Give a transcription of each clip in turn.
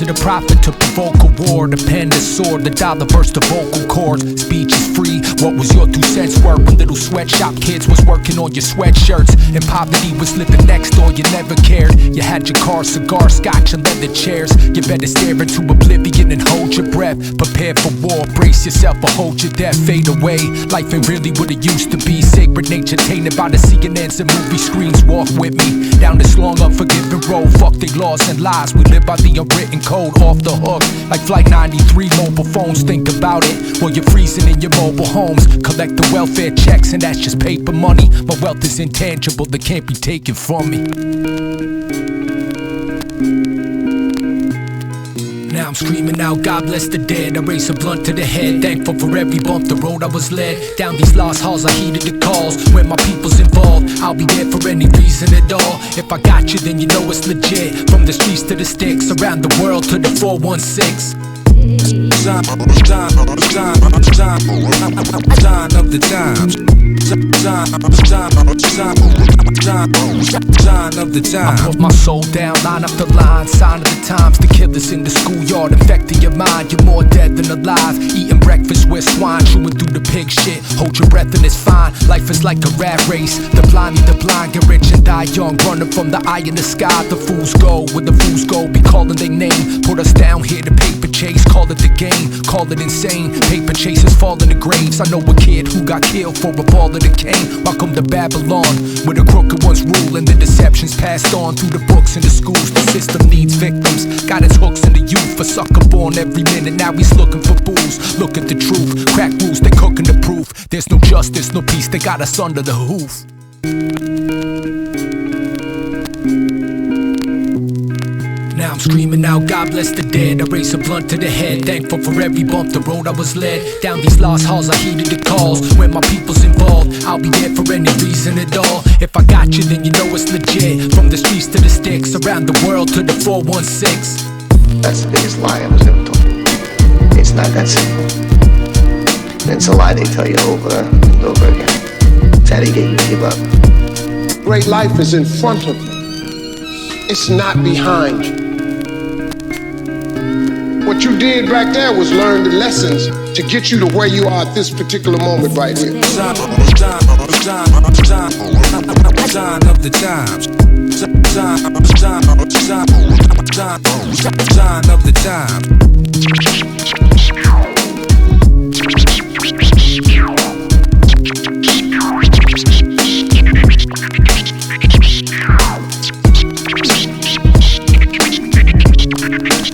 to the prophet to provoke a war. The pen, the sword, the dollar burst the vocal cords. Speech is free, what was your 2 cents worth? When little sweatshop kids was working on your sweatshirts, and poverty was living next door, you never cared. You had your car, cigar, scotch, and leather chairs. You better stare into oblivion and hold your breath. Prepare for war, brace yourself or hold your death. Fade away, life ain't really what it used to be. Sacred nature tainted by the CNNs and movie screens. Walk with me down this long unforgiving road. Fuck the laws and lies, we live by the unwritten code. Off the hook, like Flight 93 mobile phones. Think about it while you're freezing in your mobile homes. Collect the welfare checks and that's just paper money. My wealth is intangible, that can't be taken from me. Now I'm screaming out, God bless the dead. I raise a blunt to the head, thankful for every bump the road I was led. Down these lost halls I heeded the calls. When my people's involved, I'll be there for any reason at all. If I got you, then you know it's legit. From the streets to the sticks, around the world to the 416. Sign of the times. Sign of the times. I put my soul down, line after line. Sign of the times. The killers in the schoolyard infecting your mind. You're more dead than alive. Eating breakfast with swine, chewing through the pig shit. Hold your breath and it's fine. Life is like a rat race. The blind lead the blind, get rich and die young. Running from the eye in the sky. The fools go where the fools go. Be calling their name. Put us down here to paper chase. Call it the game, call it insane. Paper chasers fall in the graves. I know a kid who got killed for a ball of the cane. Welcome to Babylon, where the crooked ones rule and the deceptions passed on through the books and the schools. The system needs victims, got its hooks in the youth. A sucker born every minute, now he's looking for booze. Look at the truth, crack rules, they cooking the proof. There's no justice, no peace, they got us under the hoof. Now I'm screaming out, God bless the dead. I raise a blunt to the head, thankful for every bump the road I was led. Down these lost halls I heeded the calls. When my people's involved, I'll be there for any reason at all. If I got you, then you know it's legit. From the streets to the sticks, around the world to the 416. That's the biggest lie I was ever told. It's not that simple. It's a lie they tell you over and over again. It's how they get you to give up. Great life is in front of you. It's not behind you. What you did back there was learn the lessons to get you to where you are at this particular moment right here. Sign of the times. Sign of the times. Sign of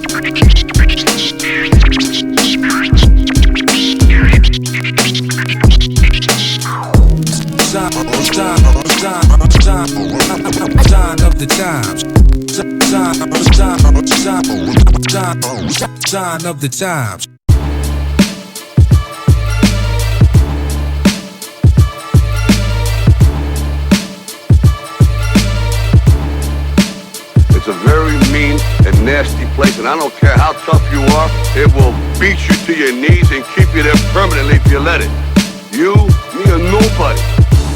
the times. Sign of the times. It's a very mean and nasty place, and I don't care how tough you are, it will beat you to your knees and keep you there permanently if you let it. You, me, or nobody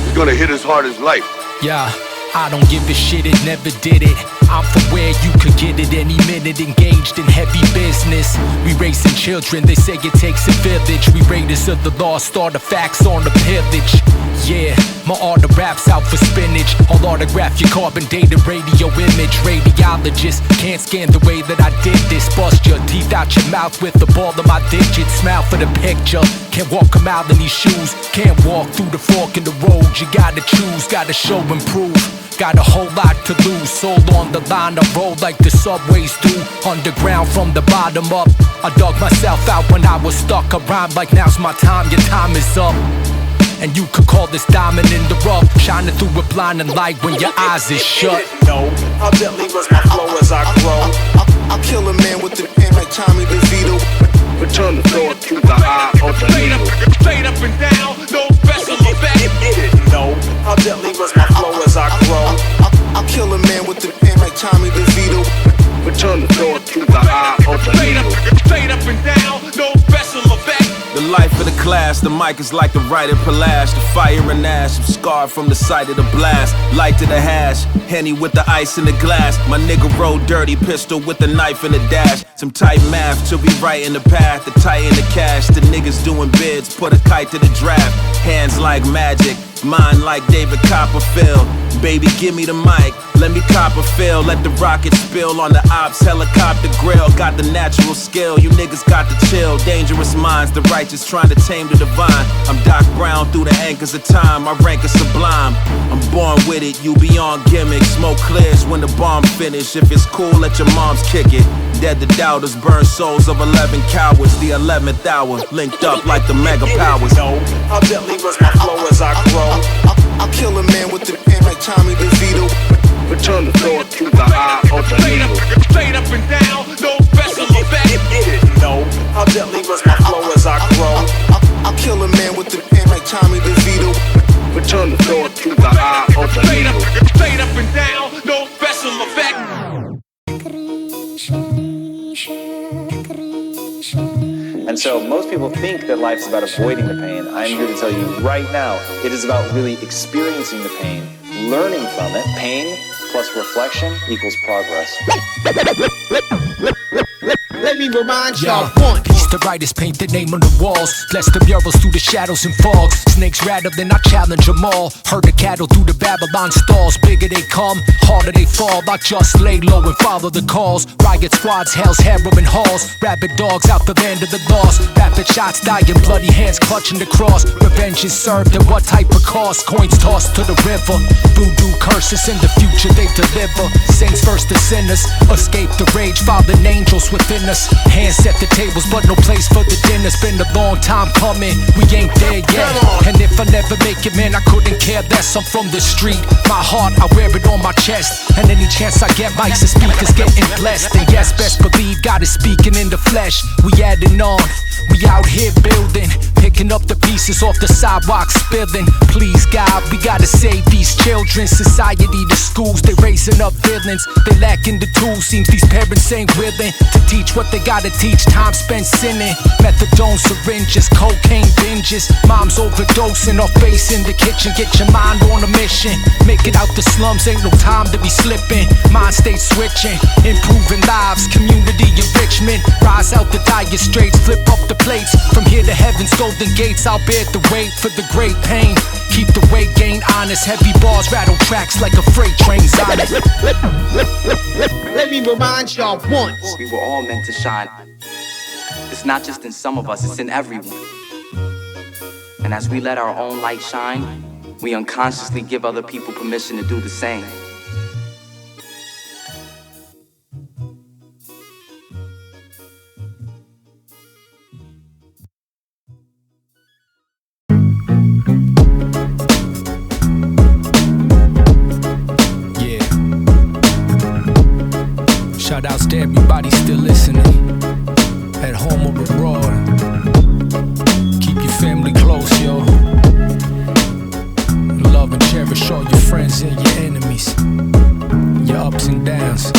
is gonna hit as hard as life. Yeah, I don't give a shit, it never did it. I'm from where you could get it any minute, engaged in heavy business. We raising children, they say it takes a village. We raiders of the lost artifacts on the pillage. Yeah, my art of rap's out for spinach. I'll autograph your carbon dated radio image. Radiologist can't scan the way that I did this. Bust your teeth out your mouth with the ball of my digits. Smile for the picture, can't walk a mile in these shoes. Can't walk through the fork in the road. You gotta choose, gotta show and prove. Got a whole lot to lose, soul on the line. I roll like the subways do, underground from the bottom up. I dug myself out when I was stuck. I rhyme like now's my time, your time is up. And you could call this diamond in the rough, shining through a blinding light when your eyes is shut. No, I'll gently rest my flow as I grow. I'll kill a man with the pen like Tommy DeVito. Return the thought to the eye of the needle. Straight up and down, no special effect. No, I'll gently rest my flow as I grow. I'll kill a man with the pen like Tommy DeVito. Return the thought to the eye of the needle. Straight up and down, no special effect. The life of the class. The mic is like the writer Palash. The fire and ash, I'm scarred from the sight of the blast. Light to the hash, Henny with the ice in the glass. My nigga rolled dirty, pistol with the knife in the dash. Some tight math to be right in the path. The tight in the cash, the niggas doing bids. Put a kite to the draft, hands like magic. Mine like David Copperfield. Baby, give me the mic, let me Copperfield. Let the rocket spill on the ops, helicopter grill. Got the natural skill, you niggas got the chill. Dangerous minds, the righteous trying to tame the divine. I'm Doc Brown through the anchors of time, my rank is sublime. I'm born with it, you beyond gimmicks. Smoke clears when the bomb finish. If it's cool, let your moms kick it. Dead to doubters, burn souls of 11 cowards. The 11th hour, linked up like the mega powers. I'll gently rest my flow as I grow. I'll kill a man with the pen like Tommy DeVito. Return the thought to the eye of the needle. Straight up and down, no special effect. No, I'll gently rest my flow as I grow. I'll kill a man with the pen like Tommy DeVito. Return the thought to the eye of the needle. Straight up and down, no special effect. And so most people think that life's about avoiding the pain. I'm here to tell you right now, it is about really experiencing the pain, learning from it. Pain plus reflection equals progress. Let me remind y'all once. The writers paint their name on the walls. Bless the murals through the shadows and fogs. Snakes rattle, then I challenge them all. Herd the cattle through the Babylon stalls. Bigger they come, harder they fall. I just lay low and follow the calls. Riot squads, hell's harrowing halls. Rabid dogs out the land of the lost. Rapid shots dying, bloody hands clutching the cross. Revenge is served at what type of cost? Coins tossed to the river. Voodoo curses in the future they deliver. Saints versus the sinners. Escape the rage, fallen angels within us. Hands set the tables, but no place for the dinner. It's been a long time coming, we ain't there yet. And if I never make it, man, I couldn't care less. I'm from the street, my heart, I wear it on my chest. And any chance I get, mics and speakers getting blessed. And yes, best believe God is speaking in the flesh. We adding on, we out here building, picking up the pieces off the sidewalk, spilling. Please God, we gotta save these children. Society, the schools, they raising up villains. They lacking the tools, seems these parents ain't willing to teach what they gotta teach. Time spent sinning, methadone syringes, cocaine binges. Moms overdosing off base in the kitchen. Get your mind on a mission, make it out the slums, ain't no time to be slipping. Mind state switching, improving lives, community enrichment. Rise out the dire straits, flip up the plates. From here to heaven's golden gates, I'll bear the weight for the great pain. Keep the weight gain honest, heavy bars rattle tracks like a freight train's on it. Let me remind y'all once. We were all meant to shine. It's not just in some of us, it's in everyone. And as we let our own light shine, we unconsciously give other people permission to do the same. Shout outs to everybody still listening, at home or abroad. Keep your family close, yo. Love and cherish all your friends and your enemies, your ups and downs.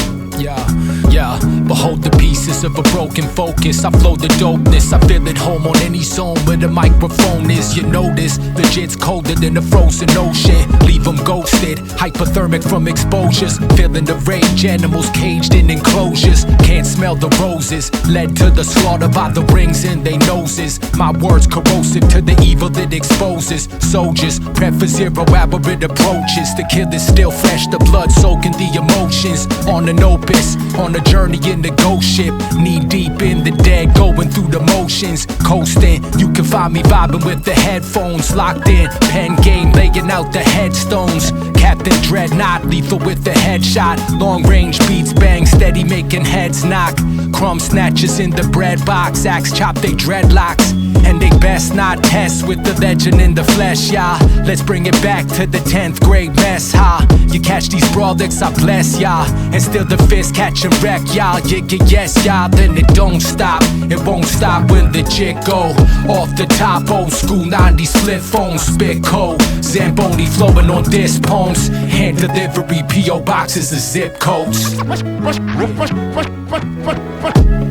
Yeah, behold the pieces of a broken focus. I flow the dopeness, I feel at home on any zone where the microphone is. You know this, legit's colder than a frozen ocean. Leave them ghosted, hypothermic from exposures. Feeling the rage, animals caged in enclosures. Can't smell the roses, led to the slaughter by the rings in their noses. My words corrosive to the evil it exposes. Soldiers, prep for 0-hour it approaches. The killer's still fresh, the blood soaking the emotions. On an opus, on a journey in the ghost ship. Knee deep in the dead, going through the motions. Coasting, you can find me vibing with the headphones. Locked in, pen game, laying out the headstones. Captain Dreadnought, lethal with the headshot. Long range beats bang, steady making heads knock. Crumb snatchers in the bread box, axe chop they dreadlocks. And they best not test with the legend in the flesh, y'all. Let's bring it back to the 10th grade mess, huh? You catch these brawlers, I bless y'all. And still the fist catching wreck, y'all. Yes, y'all, then it don't stop. It won't stop when the jig go off the top. Old school 90s flip phone, spit cold. Zamboni flowing on disc poems. Hand delivery, P.O. boxes and zip codes.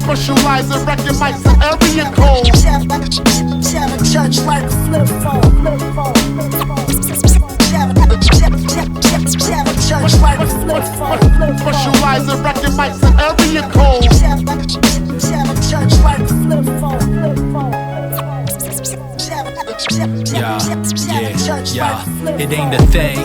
Specialize in record mics and area codes. Yeah, it ain't a thing.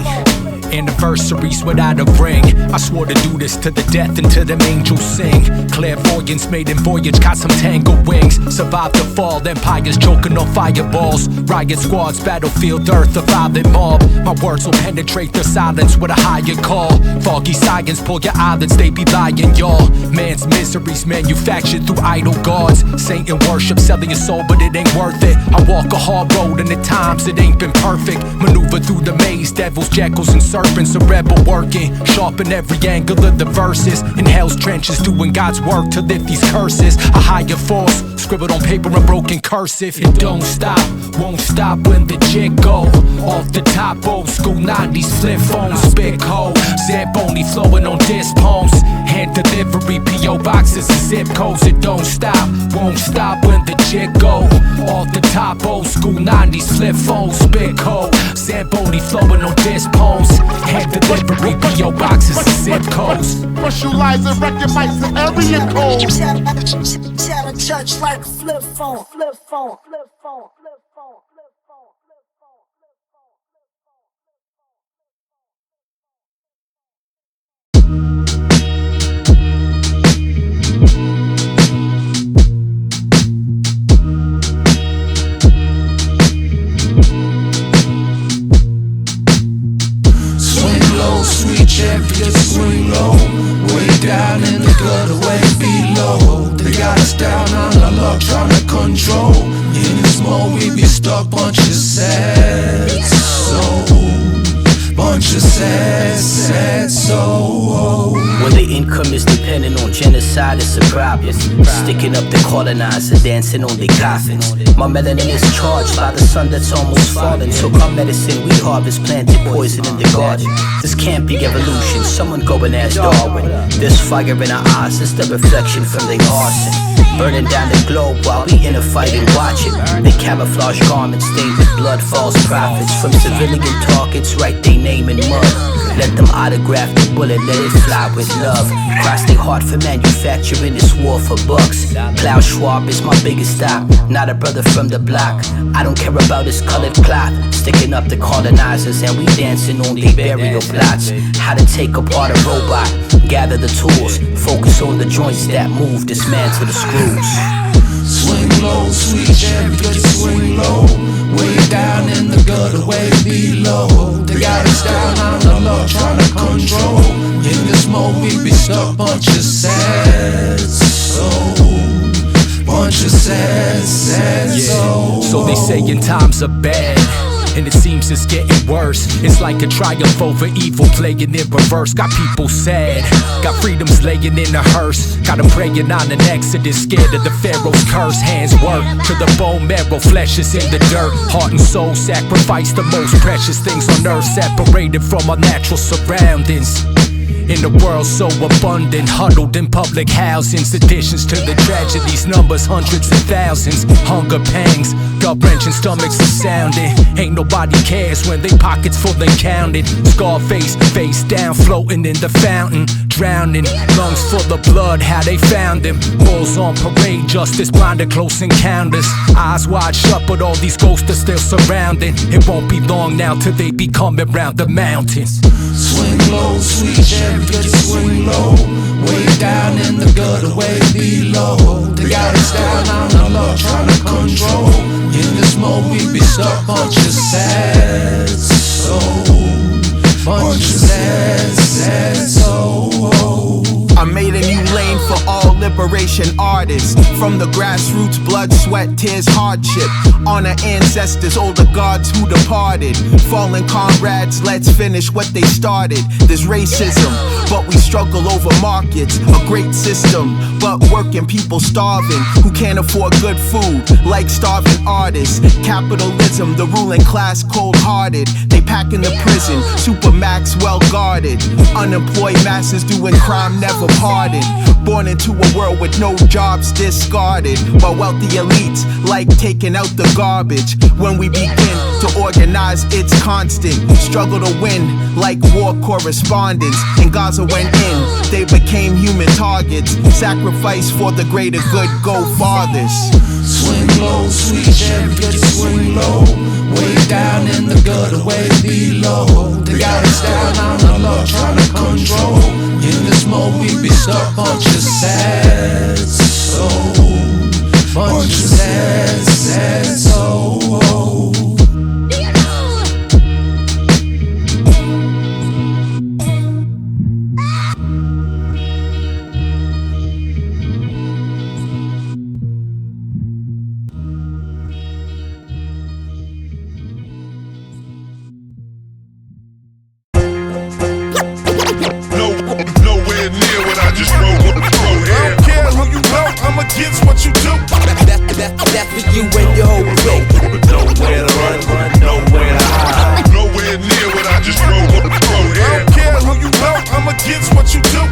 Anniversaries without a ring. I swore to do this to the death until them angels sing. Clairvoyance, maiden voyage, got some tangled wings. Survived the fall, empires choking on fireballs. Riot squads, battlefield earth, a violent mob. My words will penetrate the silence with a higher call. Foggy science, pull your eyelids, they be lying, y'all. Man's miseries manufactured through idol gods. Satan worship, selling your soul, but it ain't worth it. I walk a hard road and at times it ain't been perfect. Maneuver through the maze, devils, jackals, and serpents, a rebel working, sharpen every angle of the verses. In hell's trenches, doing God's work to lift these curses. A higher force, scribbled on paper in broken cursive. It don't stop, won't stop when the jig go. Off the top, old school 90s flip phones, big hole. Zeppo only flowing on disc poems. Hand delivery, P.O. boxes and zip codes. It don't stop, won't stop when the jig go. Off the top, old school 90s flip phones, big hole. Zeppo only flowing on disc poems. Hand delivery, P.O. boxes and zip codes. Specializing record mics and area codes. Shadow touch like a flip phone, flip phone, flip phone, flip phone, flip phone, flip phone. Sweet champion, swing low. Way down in the gutter, way below. They got us down on our luck, trying to control. In this mode, we be stuck, bunch of sad soul. Bunch of sad soul. When the income is dependent on genocide, it's a problem. Sticking up the colonizer, dancing on their coffins. My melanin is charged by the sun that's almost fallen. So our medicine we harvest, planted poison in the garden. This can't be evolution, someone go and ask Darwin. This fire in our eyes is the reflection from the arson. Burning down the globe while we in a fight and watching. They camouflage garments stained with blood, false prophets. From civilian targets, write their name in mud. Let them autograph the bullet, let it fly with love. Cross their heart for manufacturing this war for bucks. Klaus Schwab is my biggest stop, not a brother from the block. I don't care about his colored cloth. Sticking up the colonizers and we dancing on their burial plots. How to take apart a robot, gather the tools, focus on the joints that move, dismantle the screws. Swing low, sweet champion, swing low. Way down in the gutter, way below. They got us down on the luck, trying to control. In this mode, we be stuck, bunch of sad soul. Bunch of sad soul. So they say in times are bad, and it seems it's getting worse. It's like a triumph over evil playing in reverse. Got people sad, got freedoms laying in a hearse. Got them praying on an exodus, scared of the Pharaoh's curse. Hands work to the bone marrow, flesh is in the dirt. Heart and soul sacrifice, the most precious things on earth. Separated from our natural surroundings. In a world so abundant, huddled in public housings. Additions to the tragedies, numbers hundreds and thousands. Hunger pangs, gut-wrenching stomachs are sounding. Ain't nobody cares when they pockets full and counted. Scarface, face down, floating in the fountain. Drowning, lungs full of blood, how they found him. Bulls on parade, justice blinded, close encounters. Eyes wide shut, but all these ghosts are still surrounding. It won't be long now till they be coming round the mountains. Swing low, sweet champion, swing low. Way down in the gutter, way below. They got us down on the luck, trying to control. In this mode, we be stuck, bunch of sad soul. Bunch of sad soul. I made a new lane for all liberation artists. From the grassroots, blood, sweat, tears, hardship. Honor ancestors, older gods who departed. Fallen comrades, let's finish what they started. There's racism, but we struggle over markets. A great system, but working people starving. Who can't afford good food, like starving artists. Capitalism, the ruling class cold-hearted. They pack in the prison, supermax well guarded. Unemployed masses doing crime, never pardoned. Born into a world with no jobs, discarded. While wealthy elites like taking out the garbage. When we begin to organize, it's constant. Struggle to win like war correspondents. And Gaza went in, they became human targets. Sacrifice for the greater good, go farthest. Swing low, sweet champion, swing low. Way down down in the gutter way below. They got us down on the low, trying to control. In the smoke, we be stuck, bunch of sad souls. Bunch of sad souls. Against what you do. That's for you and your whole crew. Nowhere to run, nowhere to hide. Nowhere near what I just wrote. I don't care who you know, I'm against what you do.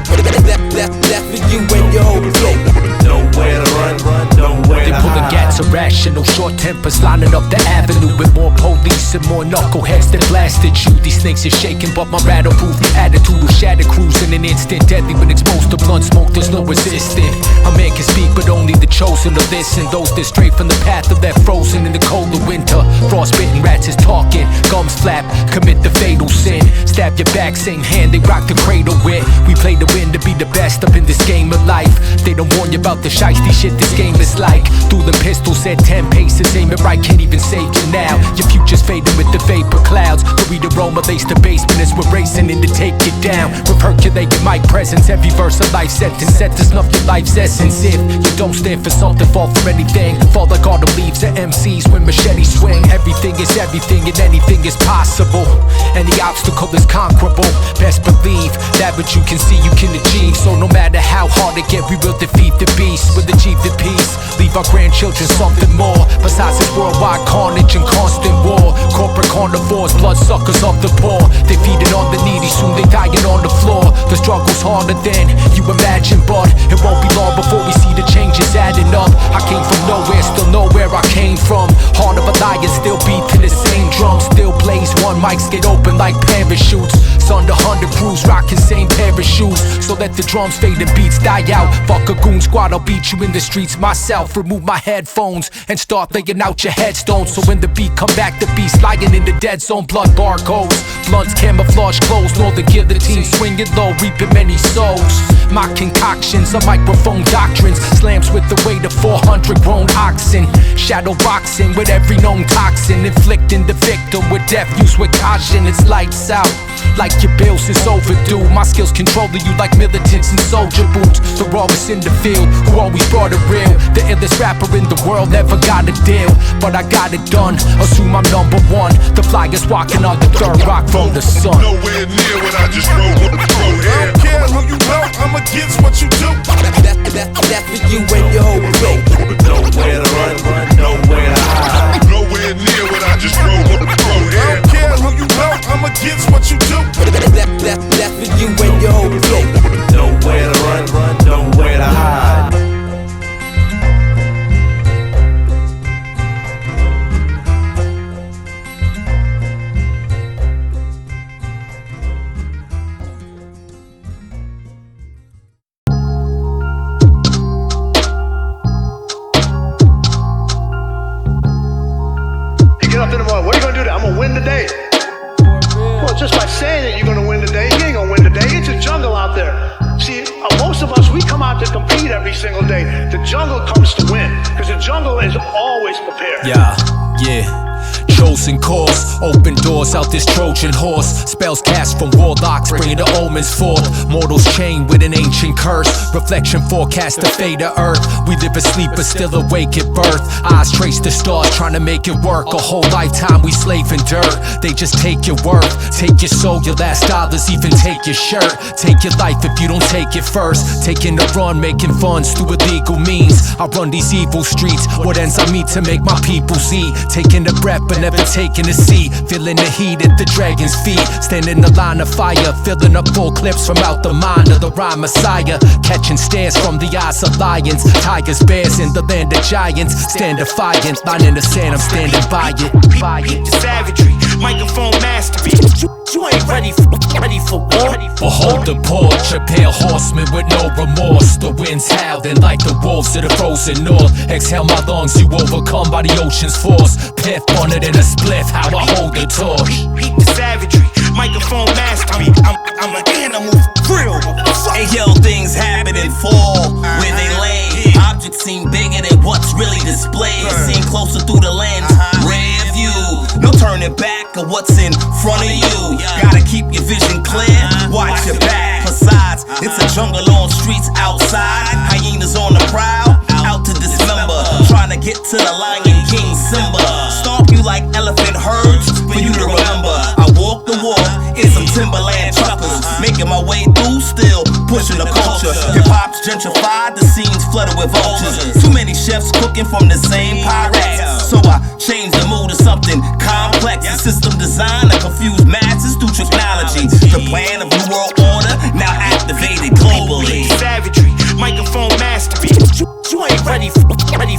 That's for you and your whole crew. Nowhere to run, nowhere to hide. They pulling gats irrational, short tempers lining up the avenue with more police and more knuckleheads that blasted you. These snakes are shaking, but my rattle-proof attitude will shatter crews in an instant. Deadly when exposed to blunt smoke, there's no resisting. A man can speak, but only the chosen to listen. Those that stray from the path of that frozen in the cold of winter. Frostbitten rats is talking, gums flap, commit the fatal sin. Stab your back, same hand they rock the cradle with. We play to win, to be the best up in this game of life. They don't warn you about the shiesty shit this game is like. Through the pistols at 10 paces, aim it right, can't even save you now. Your future's fading with the vapor clouds. The weed aroma lace the basement as we're racing in to take you down. With percolating mic presence, every verse a life sentence set to snuff your life's essence. If you don't stand for something, fall for anything. Fall like autumn leaves at MCs when machetes swing. Everything is everything and anything is possible. Any obstacle is conquerable. Best believe that what you can see you can achieve. So no matter how hard it get, we will defeat the beast. We'll achieve the peace, leave our grandchildren something more. Besides this worldwide carnage and constant war. Corporate carnivores, bloodsuckers of the poor. They feeding on the needy, soon they dying on the floor. The struggle's harder than you imagine, but it won't be long before we see the changes adding up. I came from nowhere, still know where I came from. Heart of a lion, still beat to the same drum. Still blaze one, mics get open like parachutes. Under 100 crews, rockin' same pair of shoes. So let the drums fade and beats die out. Fuck a goon squad, I'll beat you in the streets myself. Remove my headphones and start laying out your headstones. So when the beat come back, the beast lying in the dead zone. Blood barcodes, blunts, camouflage clothes. Northern guillotine swinging low, reaping many souls. My concoctions are microphone doctrines. Slams with the weight of 400 grown oxen. Shadow boxing with every known toxin. Inflicting the victim with death used with caution. It's lights out, like your bills is overdue. My skills controlling you like militants in soldier boots. The rawest in the field, who always brought it real. The illest rapper in the world, never got a deal. But I got it done, assume I'm number one. The flyers walking on the third rock from the sun. Nowhere near what I just wrote. I don't care who you know, I'm against what you do. That's for you and your whole crew. Nowhere to run, nowhere to hide. Nowhere near what I just wrote. I don't care who you know, I'm against what you do. That's for you and your whole crew. Nowhere to run, nowhere to hide. What are you gonna do? I'm gonna win today. Well, just by saying it, you're gonna win today. You ain't gonna win today. It's a jungle out there. See, most of us, we come out to compete every single day. The jungle comes to win, because the jungle is always prepared. Yeah. Chosen course, open doors out this Trojan horse. Spells cast from warlocks, bringing the omens forth. Mortals chained with an ancient curse. Reflection forecast the fate of earth. We live asleep but still awake at birth. Eyes trace the stars, trying to make it work. A whole lifetime we slave in dirt. They just take your worth, take your soul, your last dollars, even take your shirt. Take your life if you don't take it first. Taking the run, making funds through illegal means. I run these evil streets. What ends I meet to make my people see. Taking the breath but never taking a seat. Feeling the heat at the dragon's feet. Standing in the line of fire, filling up full clips from out the mind of the rhyme messiah. Catching stares from the eyes of lions. Tigers, bears in the land of giants. Stand defiant, line in the sand, I'm standing by it. Savagery, microphone mastery. You ain't ready for war. Behold the porch, a pale horseman with no remorse. The winds howling like the wolves of the frozen north. Exhale my lungs, you overcome by the ocean's force. Piff on it in a spliff, how I hold the torch. Beat the savagery, microphone mastery. I'm an animal, real. Hey yo, things happen and fall where they lay. Objects seem bigger than what's really displayed. Seen closer through the lens, rear view. No turning back of what's in front of you. Gotta keep your vision clear, watch your back. Besides, it's a jungle on streets outside. Hyenas on the prowl, out to dismember. Trying to get to the Lion King Simba. Stomp you like elephant herds for you to remember. I walk the walk in some Timberland truckers. Making my way through, still pushing the culture. Hip-hop's gentrified, the scene's flooded with vultures. Too many chefs cooking from the same pyrex. So I change the mood to something complex. The system designed to confuse masses through technology. The plan of New World Order now activated globally. Savagery, microphone mastery. You ain't ready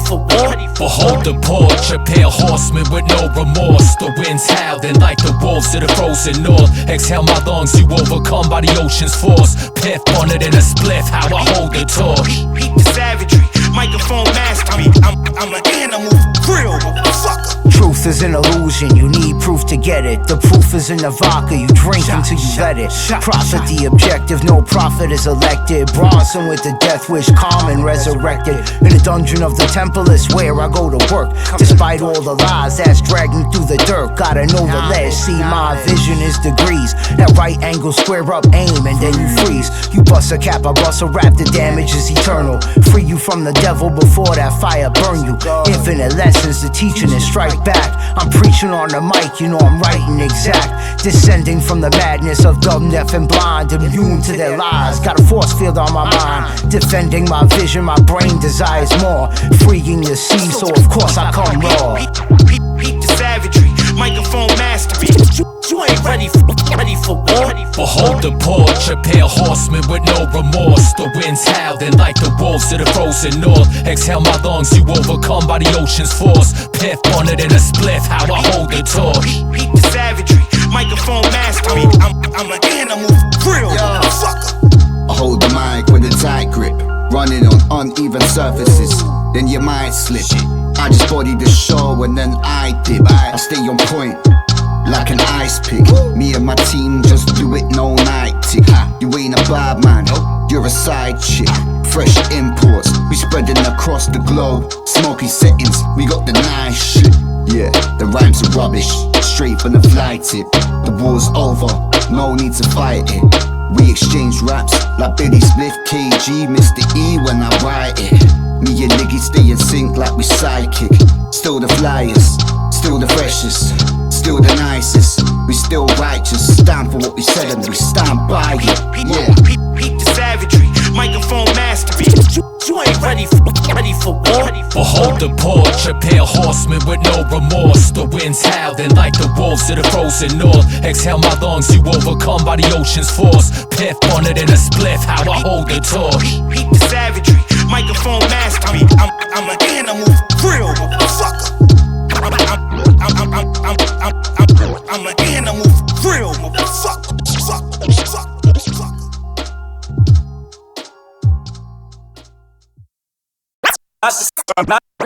for war. Behold the porch, a pale horseman with no remorse. The winds howling like the wolves of the frozen north. Exhale my lungs, you overcome by the ocean's force. Piff on it in a spliff, how I hold the torch. Beat the savagery, microphone mastery. I'm an animal, real. Fucker. Truth is an illusion, you need proof to get it. The proof is in the vodka, you drink until you let it. Profit the objective, no prophet is elected. Bronson with the death wish, calm and resurrected. In the dungeon of the temple is where I go to work. Despite all the lies that's dragging through the dirt. Gotta know the ledge, see my vision is degrees. That right angle, square up, aim, and then you freeze. You bust a cap, I bust a rap, the damage is eternal. Free you from the devil before that fire burn you. Infinite lessons, the teaching is strike back. I'm preaching on the mic, you know I'm writing exact. Descending from the madness of dumb, deaf, and blind, immune to their lies. Got a force field on my mind, defending my vision, my brain desires more. Freeing the sea, so of course I come raw. Beat the savagery, microphone mastery. You ain't ready for war. Behold the porch, a pale horseman with no remorse. The winds howling like the wolves of the frozen north. Exhale my lungs, you overcome by the ocean's force. Piff on it in a spliff, how I hold the torch. Beat the savagery, microphone mastery. I'm an animal, real. Fucker. I hold the mic with a tight grip, running on uneven surfaces, then your mind slip. I just body the show and then I dip. I stay on point like an ice pick. Me and my team just do it, no night tick. You ain't a bad man, you're a side chick. Fresh imports, we spreading across the globe. Smoky settings, we got the nice shit. Yeah, the rhymes are rubbish, straight from the fly tip. The war's over, no need to fight it. We exchange raps like Billy Smith, KG, Mr. E when I write it. Me and Niggy stay in sync like we sidekick. Still the flyers, still the freshest, still the nicest. We still righteous, stand for what we said and we stand by it. Yeah. Beat the savagery, microphone mastery. You ain't ready for war. Behold the porch, a pale horseman with no remorse. The winds howling like the wolves of the frozen north. Exhale my lungs, you overcome by the ocean's force. Piff on it in a spliff, how I hold the torch. Beat the savagery, microphone mastery. I'm an animal, real. Fucker. I'm an animal, real. Fucker.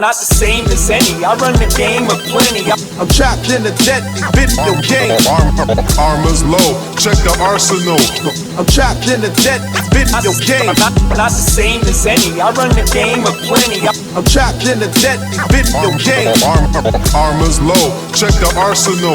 Not the same as any. I run the game of plenty. I'm trapped in a deadly video game. Armor's low, check the arsenal. I'm trapped in a deadly video game. Not the same as any. I run the game of plenty. I'm trapped in a deadly video game. Armor's low, check the arsenal.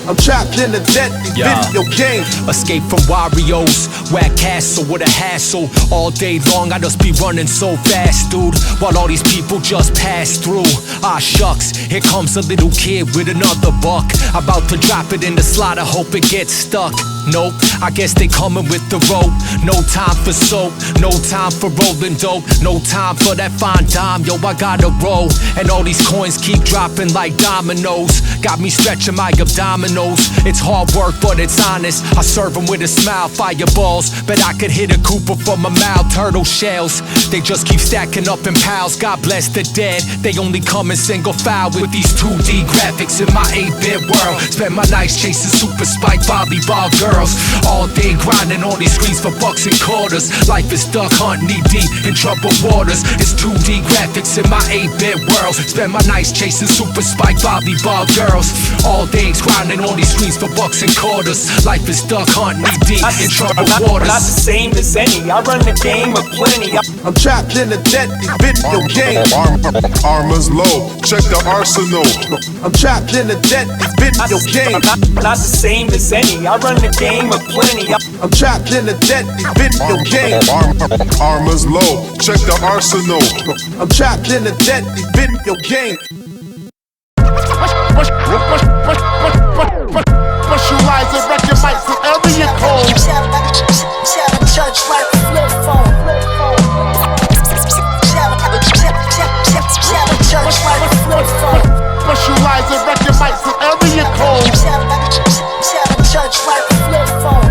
I'm trapped in a deadly video game. Escape from Warriors, whack castle with a hassle. All day long I just be running so fast, dude. While all these people just pass through. Ah shucks, here comes a little kid with another buck. About to drop it in the slot, I hope it gets stuck. Nope, I guess they coming with the rope. No time for soap, no time for rolling dope, no time for that fine dime, yo, I gotta roll. And all these coins keep dropping like dominoes, got me stretching my abdominals. It's hard work, but it's honest. I serve them with a smile, fireballs. Bet I could hit a Cooper from a mouth, turtle shells. They just keep stacking up in piles, God bless the dead. They only come in single file with these 2D graphics in my 8-bit world. Spend my nights chasing super spike volleyball girls. All day grinding on these screens for bucks and quarters. Life is duck hunt, knee deep in troubled waters. It's 2D graphics in my 8-bit world. Spend my nights chasing super spike volleyball girls. All day grinding on these screens for bucks and quarters. Life is duck hunt, knee deep in troubled waters. Not the same as any, I run the game with plenty. I'm trapped in a deadly video game. Armor's low, check the arsenal. I'm trapped in a deadly video game. Not the same as any, I run the game with plenty. I'm trapped in a deadly video game. Armor's low, check the arsenal. I'm trapped in a deadly video game. Specialize and record mics with area codes. Shadow church like a flip phone. Shadow church like a flip phone. Specialize and record mics with area codes. Shadow church like a flip phone.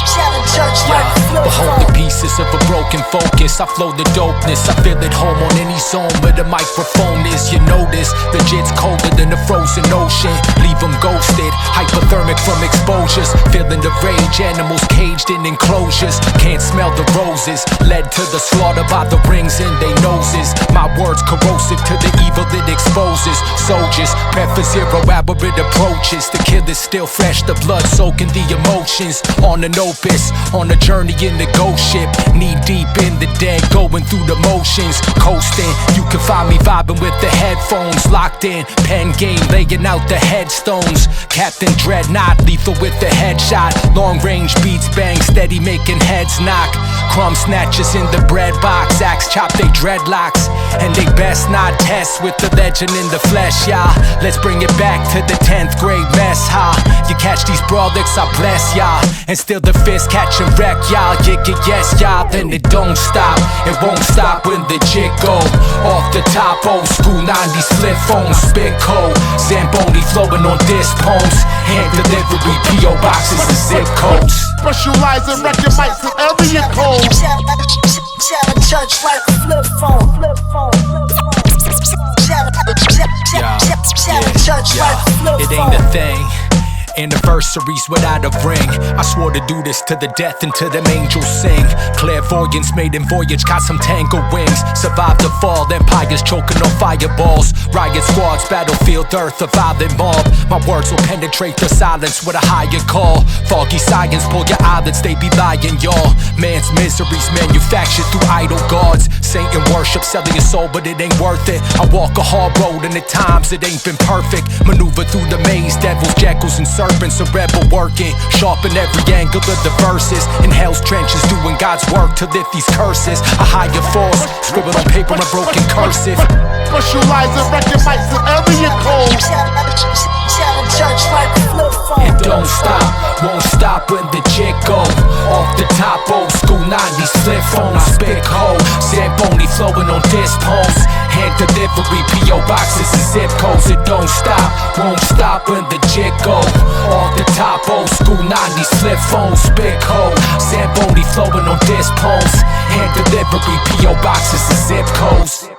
Shadow church like a flip Behold phone. the pieces of a broken focus. I flow the dopeness, I feel at home on any zone where the microphone is. You know this, the jit's colder than the frozen ocean. Leave them ghosted, hypothermic from exposures. Feeling the rage, animals caged in enclosures. Can't smell the roses, led to the slaughter by the rings in their noses. My words corrosive to the evil it exposes. Soldiers, prep for zero aberrant approaches. The kill is still fresh, the blood soaking the emotions. On an opus, on a journey in the ghost ship. Knee deep in the dead, going through the motions. Coasting, you can find me vibing with the headphones. Locked in, pen game, laying out the headstones. Captain Dreadnought, lethal with the headshot. Long range beats bang, steady making heads knock. Crumb snatchers in the bread box. Axe chop they dreadlocks. And they best not test with the legend in the flesh, y'all. Let's bring it back to the 10th grade mess hall. You catch these brawlers, I bless y'all. And still the fist catch and wreck y'all. Yes, y'all, then it don't stop. It won't stop when the jig go. Off the top, old school 90s flip phone. Spit code, Zamboni flowing on disc poems. Hand delivery, P.O. boxes and zip codes. Specialize and record mics with area codes. Shadow church like a flip phone. Shadow church like a flip phone. It ain't a thing. Anniversaries without a ring. I swore to do this to the death until them angels sing. Clairvoyance, maiden voyage, got some tangled wings. Survived the fall, empires choking on fireballs. Riot squads, battlefield earth, a violent mob. My words will penetrate the silence with a higher call. Foggy science, pull your eyelids, they be lying, y'all. Man's miseries manufactured through idol gods. Satan worship, selling your soul, but it ain't worth it. I walk a hard road and at times it ain't been perfect. Maneuver through the maze, devils, jackals, and serpents, a rebel working. Sharpen every angle of the verses. In hell's trenches, doing God's work to lift these curses. A higher force, scribble on paper in broken cursive. Specialize and record mics with area codes. Shadow church like a flip phone. It don't stop, won't stop when the jig go. Off the top, old school 90s flip phone. Spit cold, Zamboni flowing on disc poems. Hand delivery, P.O. boxes and zip codes. It don't stop, won't stop when the jig go. Off the top, old school 90s flip phone. Spit cold, Zamboni flowing on disc poems. Hand delivery, P.O. boxes and zip codes.